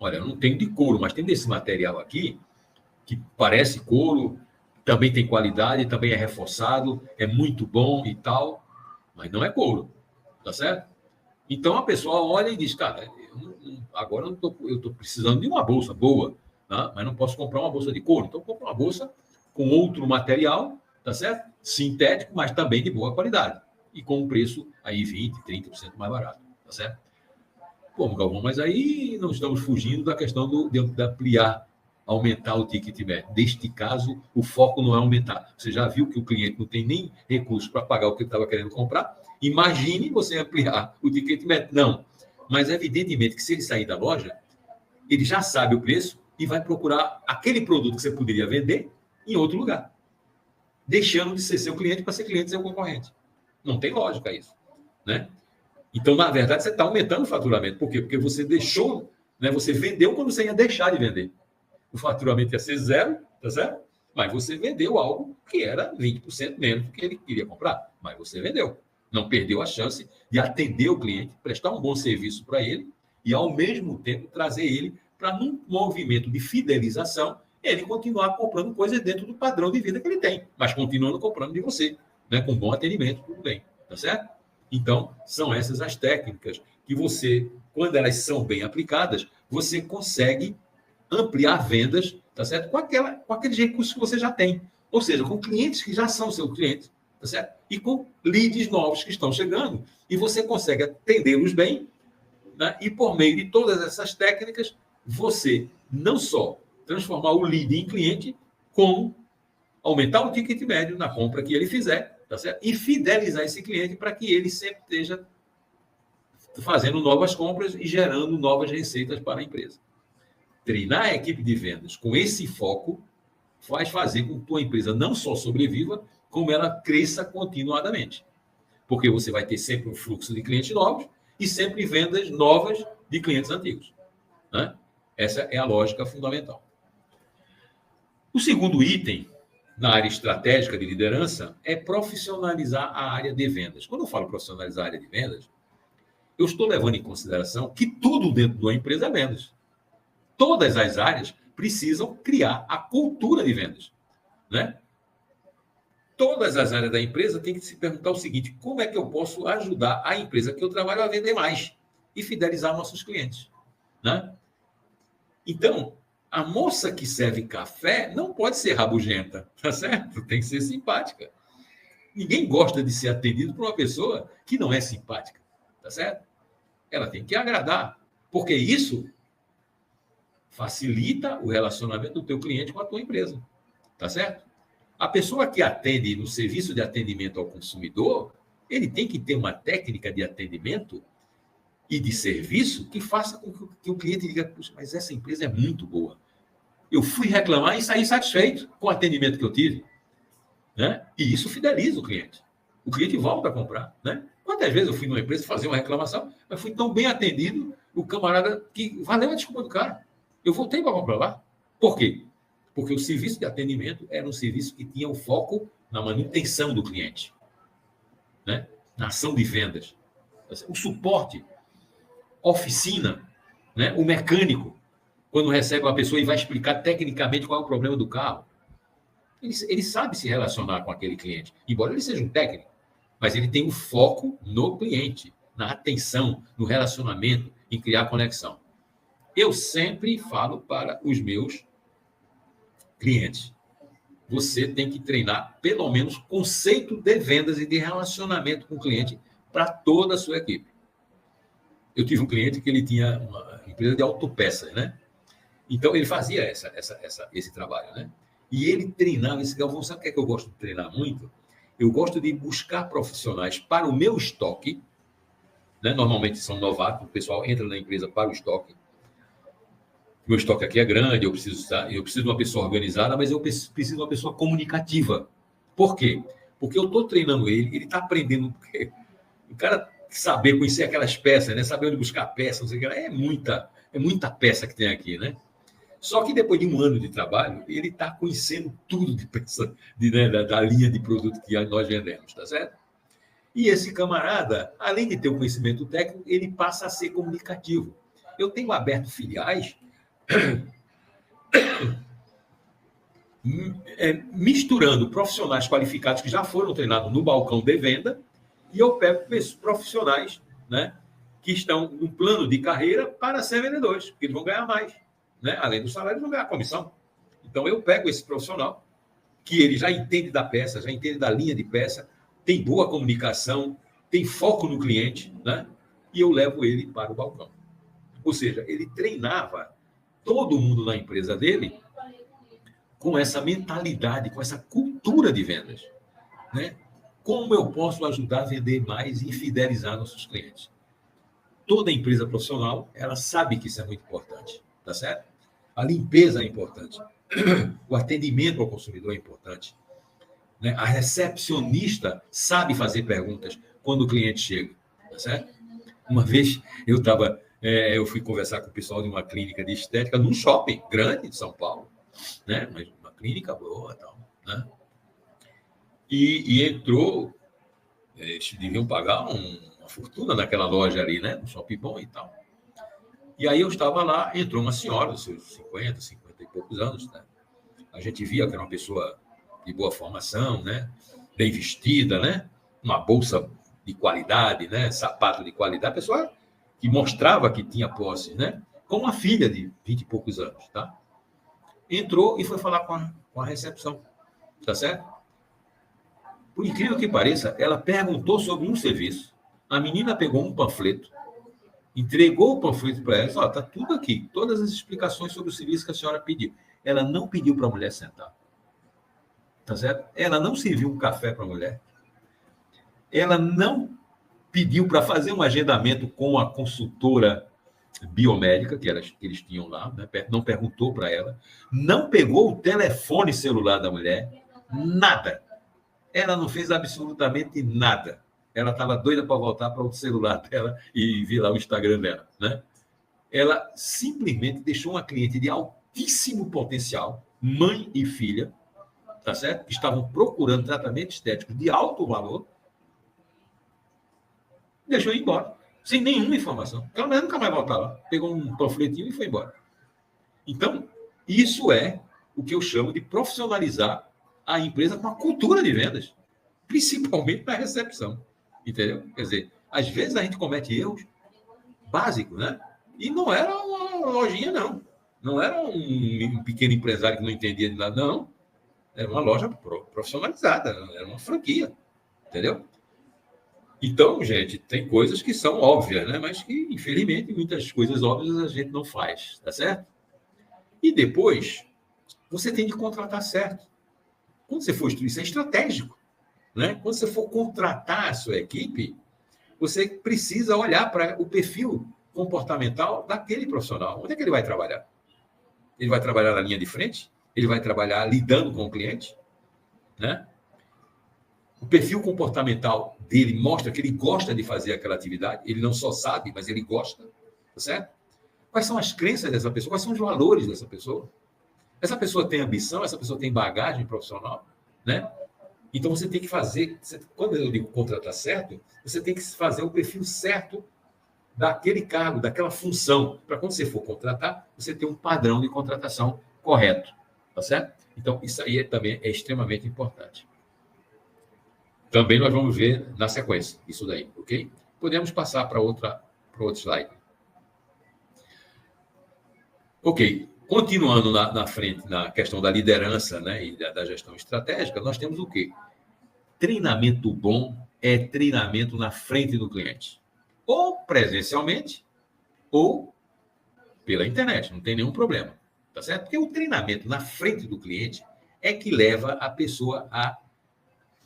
Olha, eu não tenho de couro, mas tem desse material aqui que parece couro, também tem qualidade, também é reforçado, é muito bom e tal, mas não é couro, tá certo? Então a pessoa olha e diz, cara, agora eu estou precisando de uma bolsa boa, tá? Mas não posso comprar uma bolsa de couro, então eu compro uma bolsa com outro material, tá certo? Sintético, mas também de boa qualidade. E com um preço aí 20%, 30% mais barato, tá certo? Pô, Galvão, mas aí não estamos fugindo da questão de ampliar, aumentar o ticket médio. Neste caso, o foco não é aumentar. Você já viu que o cliente não tem nem recurso para pagar o que ele estava querendo comprar? Imagine você ampliar o ticket médio. Não. Mas, evidentemente, que se ele sair da loja, ele já sabe o preço e vai procurar aquele produto que você poderia vender em outro lugar, deixando de ser seu cliente para ser cliente do seu concorrente. Não tem lógica isso, né? Então, na verdade, você está aumentando o faturamento. Por quê? Porque você deixou, né? Você vendeu quando você ia deixar de vender. O faturamento ia ser zero, tá certo? Mas você vendeu algo que era 20% menos do que ele queria comprar. Mas você vendeu. Não perdeu a chance de atender o cliente, prestar um bom serviço para ele e, ao mesmo tempo, trazer ele para, num movimento de fidelização, ele continuar comprando coisas dentro do padrão de vida que ele tem, mas continuando comprando de você, né? Com bom atendimento, tudo bem, tá certo? Então, são essas as técnicas que você, quando elas são bem aplicadas, você consegue ampliar vendas, tá certo? Com aqueles recursos que você já tem. Ou seja, com clientes que já são seus clientes, tá certo? E com leads novos que estão chegando. E você consegue atendê-los bem, né? E por meio de todas essas técnicas, você não só transformar o lead em cliente, como aumentar o ticket médio na compra que ele fizer, tá certo? E fidelizar esse cliente para que ele sempre esteja fazendo novas compras e gerando novas receitas para a empresa. Treinar a equipe de vendas com esse foco faz fazer com que a tua empresa não só sobreviva, como ela cresça continuadamente. Porque você vai ter sempre um fluxo de clientes novos e sempre vendas novas de clientes antigos, né? Essa é a lógica fundamental. O segundo item na área estratégica de liderança é profissionalizar a área de vendas. Quando eu falo profissionalizar a área de vendas, eu estou levando em consideração que tudo dentro de uma empresa é vendas. Todas as áreas precisam criar a cultura de vendas, né? Todas as áreas da empresa têm que se perguntar o seguinte: como é que eu posso ajudar a empresa que eu trabalho a vender mais e fidelizar nossos clientes, né? Então, a moça que serve café não pode ser rabugenta, tá certo? Tem que ser simpática. Ninguém gosta de ser atendido por uma pessoa que não é simpática, tá certo? Ela tem que agradar, porque isso facilita o relacionamento do teu cliente com a tua empresa, tá certo? A pessoa que atende no serviço de atendimento ao consumidor, ele tem que ter uma técnica de atendimento e de serviço que faça com que o cliente diga: puxa, mas essa empresa é muito boa. Eu fui reclamar e saí satisfeito com o atendimento que eu tive, né? E isso fideliza o cliente. O cliente volta a comprar, né? Quantas vezes eu fui numa empresa fazer uma reclamação, mas fui tão bem atendido, o camarada, que valeu a desculpa do cara. Eu voltei para comprar lá. Por quê? Porque o serviço de atendimento era um serviço que tinha o foco na manutenção do cliente, né? Na ação de vendas. O suporte, oficina, né? O mecânico, quando recebe uma pessoa e vai explicar tecnicamente qual é o problema do carro, ele sabe se relacionar com aquele cliente, embora ele seja um técnico, mas ele tem o foco no cliente, na atenção, no relacionamento, em criar conexão. Eu sempre falo para os meus clientes, você tem que treinar pelo menos conceito de vendas e de relacionamento com o cliente para toda a sua equipe. Eu tive um cliente que ele tinha uma empresa de autopeças, né? Então, ele fazia esse trabalho, né? E ele treinava esse Galvão. Sabe o que é que eu gosto de treinar muito? Eu gosto de buscar profissionais para o meu estoque, né? Normalmente são novatos, o pessoal entra na empresa para o estoque. Meu estoque aqui é grande, eu preciso de uma pessoa organizada, mas eu preciso de uma pessoa comunicativa. Por quê? Porque eu estou treinando ele está aprendendo. O cara saber conhecer aquelas peças, né? Saber onde buscar peças, não sei o que, é muita peça que tem aqui, né? Só que depois de um ano de trabalho, ele está conhecendo tudo de peça, da linha de produto que nós vendemos, tá certo? E esse camarada, além de ter o conhecimento técnico, ele passa a ser comunicativo. Eu tenho aberto filiais misturando profissionais qualificados que já foram treinados no balcão de venda e eu pego profissionais, né, que estão no plano de carreira para ser vendedores, porque eles vão ganhar mais. Né? Além do salário, eles vão ganhar comissão. Então, eu pego esse profissional que ele já entende da peça, já entende da linha de peça, tem boa comunicação, tem foco no cliente, né? E eu levo ele para o balcão. Ou seja, ele treinava todo mundo na empresa dele com essa mentalidade, com essa cultura de vendas. Né? Como eu posso ajudar a vender mais e fidelizar nossos clientes? Toda empresa profissional, ela sabe que isso é muito importante, tá certo? A limpeza é importante. O atendimento ao consumidor é importante. Né? A recepcionista sabe fazer perguntas quando o cliente chega, tá certo? Uma vez eu fui conversar com o pessoal de uma clínica de estética num shopping grande de São Paulo, né? Mas uma clínica boa, tal, né? E entrou, eles deviam pagar uma fortuna naquela loja ali, né? Um shopping bom e tal. E aí eu estava lá, entrou uma senhora, dos seus 50 e poucos anos, né? A gente via que era uma pessoa de boa formação, né? Bem vestida, né? Uma bolsa de qualidade, né? Sapato de qualidade, pessoa que mostrava que tinha posse, né? Com uma filha de 20 e poucos anos, tá? Entrou e foi falar com a recepção, tá certo? Por incrível que pareça, ela perguntou sobre um serviço, a menina pegou um panfleto, entregou o panfleto para ela, está tudo aqui, todas as explicações sobre o serviço que a senhora pediu. Ela não pediu para a mulher sentar. Tá certo? Ela não serviu um café para a mulher. Ela não pediu para fazer um agendamento com a consultora biomédica que eles tinham lá, né? Não perguntou para ela, não pegou o telefone celular da mulher, nada. Ela não fez absolutamente nada. Ela estava doida para voltar para o celular dela e ver lá o Instagram dela, né? Ela simplesmente deixou uma cliente de altíssimo potencial, mãe e filha, tá certo? Que estavam procurando tratamento estético de alto valor, deixou ir embora, sem nenhuma informação. Aquela mulher nunca mais voltar lá. Pegou um panfletinho e foi embora. Então, isso é o que eu chamo de profissionalizar a empresa com a cultura de vendas, principalmente na recepção. Entendeu? Quer dizer, às vezes a gente comete erros básicos, né? E não era uma lojinha, não. Não era um pequeno empresário que não entendia de nada, não. Era uma loja profissionalizada, era uma franquia. Entendeu? Então, gente, tem coisas que são óbvias, né? Mas que, infelizmente, muitas coisas óbvias a gente não faz, tá certo? E depois, você tem de contratar certo. Quando você for estudar, isso é estratégico. Né? Quando você for contratar a sua equipe, você precisa olhar para o perfil comportamental daquele profissional. Onde é que ele vai trabalhar? Ele vai trabalhar na linha de frente? Ele vai trabalhar lidando com o cliente? Né? O perfil comportamental dele mostra que ele gosta de fazer aquela atividade. Ele não só sabe, mas ele gosta. Tá certo? Quais são as crenças dessa pessoa? Quais são os valores dessa pessoa? Essa pessoa tem ambição? Essa pessoa tem bagagem profissional? Né? Então, você tem que fazer, quando eu digo contratar certo, você tem que fazer o perfil certo daquele cargo, daquela função, para quando você for contratar, você ter um padrão de contratação correto, tá certo? Então, isso aí também é extremamente importante. Também nós vamos ver na sequência isso daí, ok? Podemos passar para outro slide. Ok, continuando na frente, na questão da liderança, né, e da gestão estratégica, nós temos o quê? Treinamento bom é treinamento na frente do cliente. Ou presencialmente, ou pela internet, não tem nenhum problema. Tá certo? Porque o treinamento na frente do cliente é que leva a pessoa a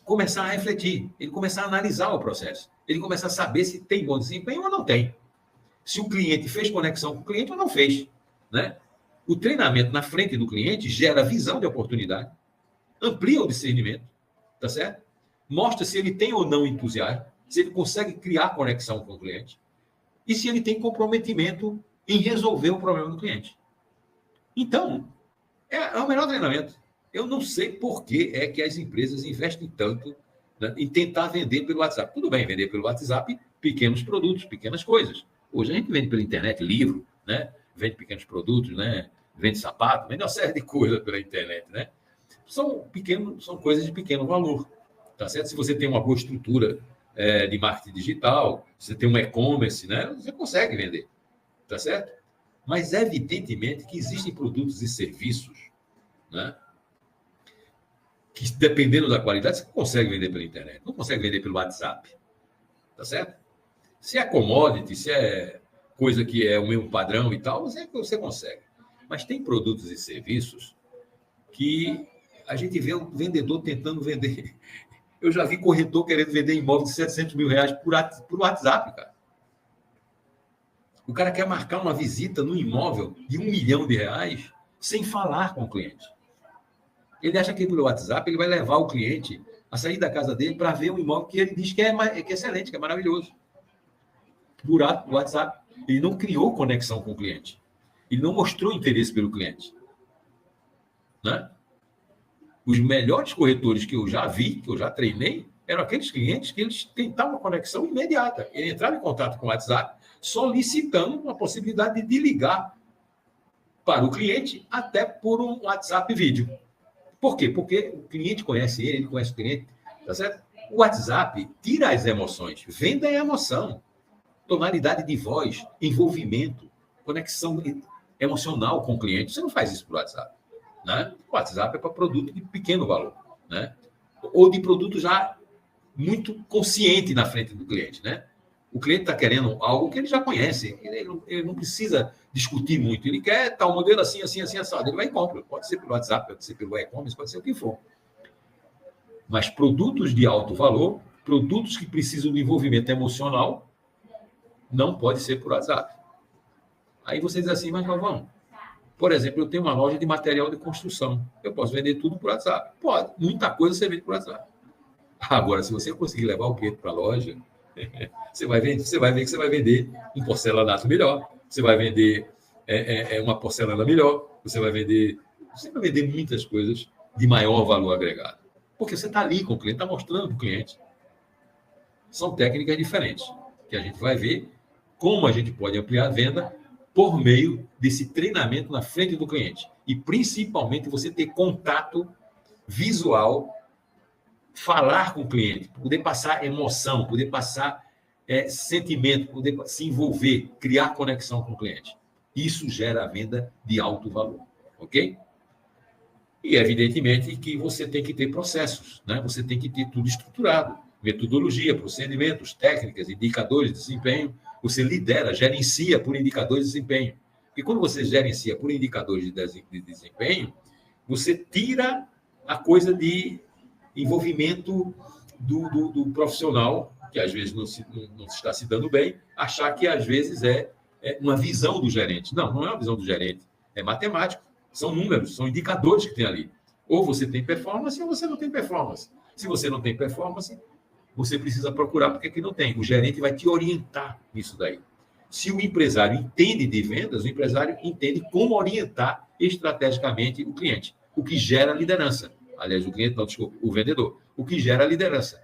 começar a refletir, ele começar a analisar o processo, ele começar a saber se tem bom desempenho ou não tem. Se o cliente fez conexão com o cliente ou não fez, né? O treinamento na frente do cliente gera visão de oportunidade, amplia o discernimento, tá certo? Mostra se ele tem ou não entusiasmo, se ele consegue criar conexão com o cliente e se ele tem comprometimento em resolver o problema do cliente. Então, é o melhor treinamento. Eu não sei por que é que as empresas investem tanto, né, em tentar vender pelo WhatsApp. Tudo bem, vender pelo WhatsApp pequenos produtos, pequenas coisas. Hoje a gente vende pela internet livro, né? Vende pequenos produtos, né? Vende sapato, vende uma série de coisas pela internet, né? São coisas de pequeno valor, tá certo? Se você tem uma boa estrutura de marketing digital, você tem um e-commerce, né? Você consegue vender, tá certo? Mas evidentemente que existem produtos e serviços, né, que dependendo da qualidade, você consegue vender pela internet, não consegue vender pelo WhatsApp, tá certo? Se é commodity, se é coisa que é o mesmo padrão e tal, você consegue. Mas tem produtos e serviços que a gente vê o vendedor tentando vender. Eu já vi corretor querendo vender imóvel de 700 mil reais por WhatsApp, cara. O cara quer marcar uma visita no imóvel de R$1 milhão sem falar com o cliente. Ele acha que pelo WhatsApp ele vai levar o cliente a sair da casa dele para ver um imóvel que ele diz que é excelente, que é maravilhoso. Por WhatsApp. Ele não criou conexão com o cliente. Ele não mostrou interesse pelo cliente. Né? Os melhores corretores que eu já vi, que eu já treinei, eram aqueles clientes que eles tentavam uma conexão imediata. Ele entrava em contato com o WhatsApp, solicitando uma possibilidade de ligar para o cliente até por um WhatsApp vídeo. Por quê? Porque o cliente conhece ele conhece o cliente, tá certo? O WhatsApp tira as emoções, venda a emoção, tonalidade de voz, envolvimento, conexão emocional com o cliente. Você não faz isso por WhatsApp, né? O WhatsApp é para produto de pequeno valor, né? Ou de produto já muito consciente na frente do cliente, né? O cliente está querendo algo que ele já conhece, ele não precisa discutir muito, ele quer tal modelo assim, assim, assim, assado, ele vai e compra, pode ser pelo WhatsApp, pode ser pelo e-commerce, pode ser o que for. Mas produtos de alto valor, produtos que precisam de envolvimento emocional, não pode ser por WhatsApp. Aí você diz assim, mas Galvão, por exemplo, eu tenho uma loja de material de construção, eu posso vender tudo por WhatsApp? Pode, muita coisa você vende por WhatsApp. Agora, se você conseguir levar o cliente para a loja, você vai ver que você vai vender um porcelanato melhor, você vai vender uma porcelana melhor, você vai vender muitas coisas de maior valor agregado. Porque você está ali com o cliente, está mostrando para o cliente. São técnicas diferentes, que a gente vai ver como a gente pode ampliar a venda por meio desse treinamento na frente do cliente. E, principalmente, você ter contato visual, falar com o cliente, poder passar emoção, poder passar sentimento, poder se envolver, criar conexão com o cliente. Isso gera a venda de alto valor, ok? E, evidentemente, que você tem que ter processos, né? Você tem que ter tudo estruturado, metodologia, procedimentos, técnicas, indicadores de desempenho. Você lidera, gerencia por indicadores de desempenho. E quando você gerencia por indicadores de desempenho, você tira a coisa de envolvimento do profissional, que às vezes não está se dando bem, achar que às vezes é uma visão do gerente. Não é uma visão do gerente. É matemático. São números, são indicadores que tem ali. Ou você tem performance ou você não tem performance. Se você não tem performance, você precisa procurar porque aqui não tem. O gerente vai te orientar nisso daí. Se o empresário entende de vendas, o empresário entende como orientar estrategicamente o cliente, o que gera liderança. Aliás, o cliente, não, desculpa, o vendedor. O que gera liderança.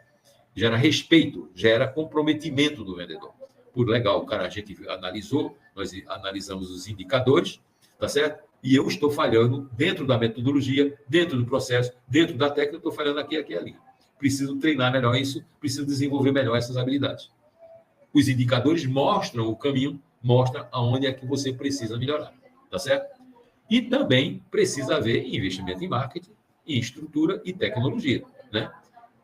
Gera respeito, gera comprometimento do vendedor. Por legal, cara, a gente analisou, nós analisamos os indicadores, tá certo? E eu estou falhando dentro da metodologia, dentro do processo, dentro da técnica, eu estou falhando aqui e ali. preciso treinar melhor isso, preciso desenvolver melhor essas habilidades. Os indicadores mostram o caminho, mostram aonde é que você precisa melhorar, tá certo? E também precisa haver investimento em marketing, em estrutura e tecnologia, né?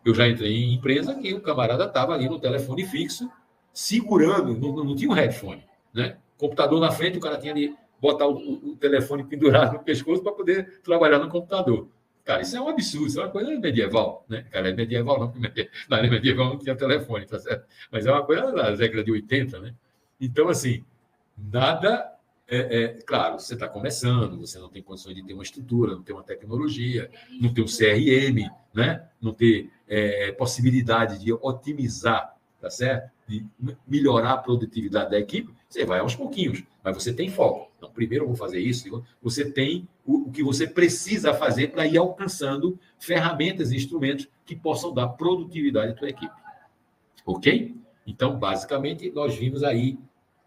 Eu já entrei em empresa que o camarada estava ali no telefone fixo, segurando, não tinha um headphone, né? Computador na frente, o cara tinha de botar o telefone pendurado no pescoço para poder trabalhar no computador. Cara, isso é um absurdo, isso é uma coisa medieval, né? Cara, é medieval não, porque na área medieval não tinha telefone, tá certo? Mas é uma coisa da década de 80, né? Então, assim, nada... claro, você está começando, você não tem condições de ter uma estrutura, não ter uma tecnologia, não ter um CRM, né? Não ter possibilidade de otimizar, tá certo? De melhorar a produtividade da equipe, você vai aos pouquinhos, mas você tem foco. Então, primeiro eu vou fazer isso, você tem o que você precisa fazer para ir alcançando ferramentas e instrumentos que possam dar produtividade à tua equipe. Ok? Então, basicamente, nós vimos aí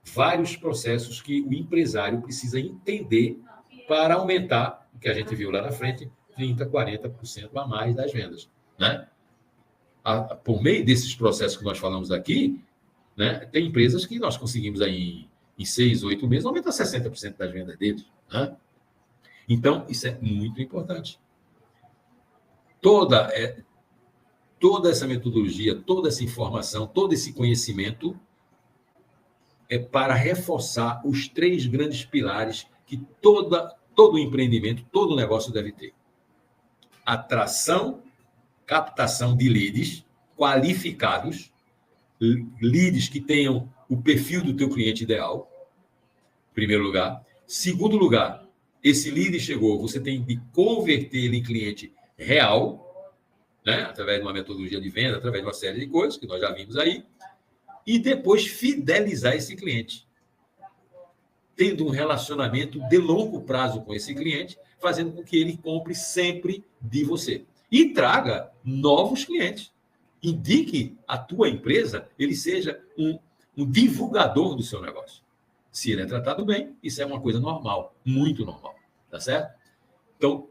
vários processos que o empresário precisa entender para aumentar, o que a gente viu lá na frente, 30%, 40% a mais das vendas, né? Por meio desses processos que nós falamos aqui, né, tem empresas que nós conseguimos aí em 6, 8 meses aumentar 60% das vendas deles, né? Então, isso é muito importante. Toda essa metodologia, toda essa informação, todo esse conhecimento é para reforçar os 3 grandes pilares que todo empreendimento, todo negócio deve ter. Atração, captação de leads qualificados, leads que tenham o perfil do teu cliente ideal, em primeiro lugar. Segundo lugar, esse lead chegou, você tem de converter ele em cliente real, né? Através de uma metodologia de venda, através de uma série de coisas que nós já vimos aí. E depois fidelizar esse cliente, tendo um relacionamento de longo prazo com esse cliente, fazendo com que ele compre sempre de você. E traga novos clientes. Indique a tua empresa, ele seja um divulgador do seu negócio. Se ele é tratado bem, isso é uma coisa normal, muito normal, tá certo? Então,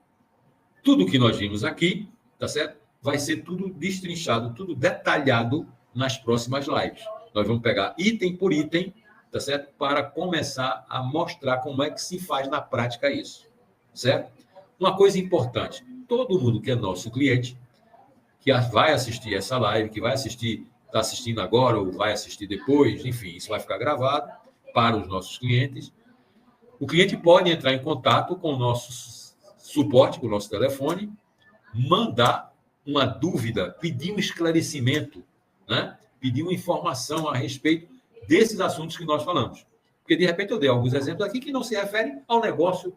tudo que nós vimos aqui, tá certo? Vai ser tudo destrinchado, tudo detalhado nas próximas lives. Nós vamos pegar item por item, tá certo? Para começar a mostrar como é que se faz na prática isso, certo? Uma coisa importante, todo mundo que é nosso cliente, que vai assistir essa live, que vai assistir, está assistindo agora ou vai assistir depois, enfim, isso vai ficar gravado para os nossos clientes. O cliente pode entrar em contato com o nosso suporte, com o nosso telefone, mandar uma dúvida, pedir um esclarecimento, né? Pedir uma informação a respeito desses assuntos que nós falamos. Porque, de repente, eu dei alguns exemplos aqui que não se referem ao negócio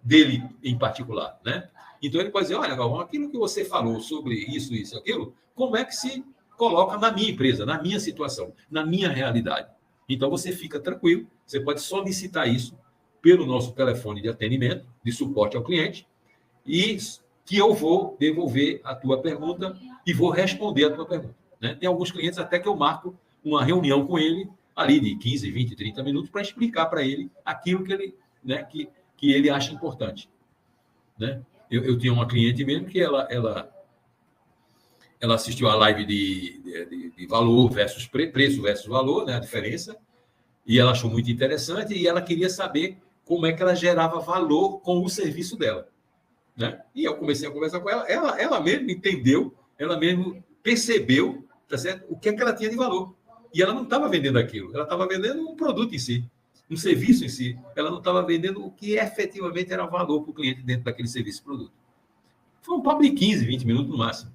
dele em particular, né? Então, ele pode dizer, olha, Galvão, aquilo que você falou sobre isso, isso, aquilo, como é que se coloca na minha empresa, na minha situação, na minha realidade? Então, você fica tranquilo, você pode solicitar isso pelo nosso telefone de atendimento, de suporte ao cliente, e que eu vou devolver a tua pergunta e vou responder a tua pergunta. Né? Tem alguns clientes até que eu marco uma reunião com ele ali de 15, 20, 30 minutos para explicar para ele aquilo que ele, né, que ele acha importante. Né? Eu tinha uma cliente mesmo que ela assistiu a live de valor versus preço versus valor, né, a diferença, e ela achou muito interessante e ela queria saber como é que ela gerava valor com o serviço dela. Né? E eu comecei a conversar com ela mesma entendeu, ela mesma percebeu, tá certo? O que é que ela tinha de valor. E ela não estava vendendo aquilo, ela estava vendendo um produto em si, um serviço em si. Ela não estava vendendo o que efetivamente era valor para o cliente dentro daquele serviço e produto. Foi um papo de 15, 20 minutos no máximo,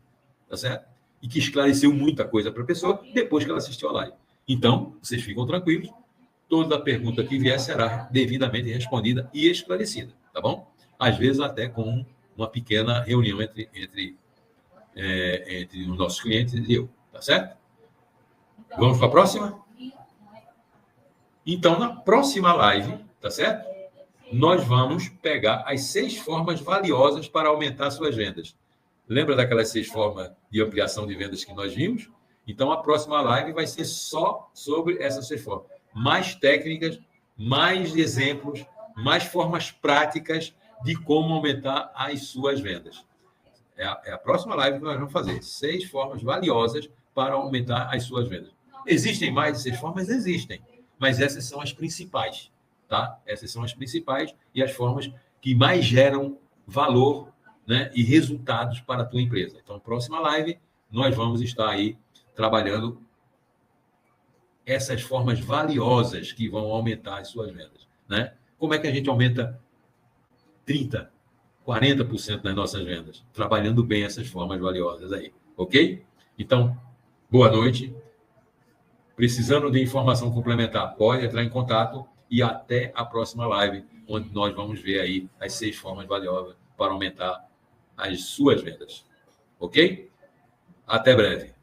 tá certo? E que esclareceu muita coisa para a pessoa depois que ela assistiu a live. Então, vocês ficam tranquilos, toda pergunta que vier será devidamente respondida e esclarecida, tá bom? Às vezes até com uma pequena reunião entre os nossos clientes e eu, tá certo? Vamos para a próxima? Então, na próxima live, tá certo? Nós vamos pegar as 6 formas valiosas para aumentar suas vendas. Lembra daquelas 6 formas de ampliação de vendas que nós vimos? Então, a próxima live vai ser só sobre essas 6 formas. Mais técnicas, mais exemplos, mais formas práticas de como aumentar as suas vendas. É a próxima live que nós vamos fazer. 6 formas valiosas para aumentar as suas vendas. Existem mais de 6 formas? Existem. Mas essas são as principais, tá? Essas são as principais e as formas que mais geram valor, né, e resultados para a tua empresa. Então, próxima live, nós vamos estar aí trabalhando essas formas valiosas que vão aumentar as suas vendas, né? Como é que a gente aumenta 30%, 40% das nossas vendas? Trabalhando bem essas formas valiosas aí, ok? Então, boa noite. Precisando de informação complementar, pode entrar em contato e até a próxima live, onde nós vamos ver aí as 6 formas valiosas para aumentar as suas vendas. Ok? Até breve.